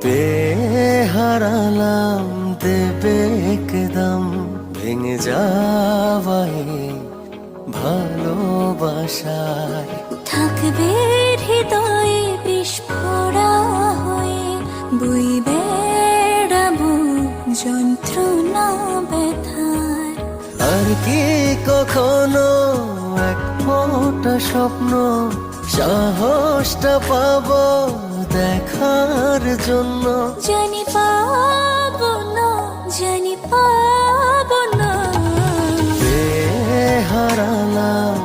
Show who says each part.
Speaker 1: পেয়ে হারালাম দেবে একদম ভেঙে যাওয়াই ভালোবাসায়।
Speaker 2: থাকবে হৃদয়ে বিস্ফোরা হয়ে, বই বেড়াবো যন্ত্রণা ব্যথার।
Speaker 1: আর কি কখনো এক ফোঁটা স্বপ্ন সাহসটা পাবো দেখার জন্য?
Speaker 2: জানি পাবো না, জানি পাবো না।
Speaker 1: পেয়ে হারালাম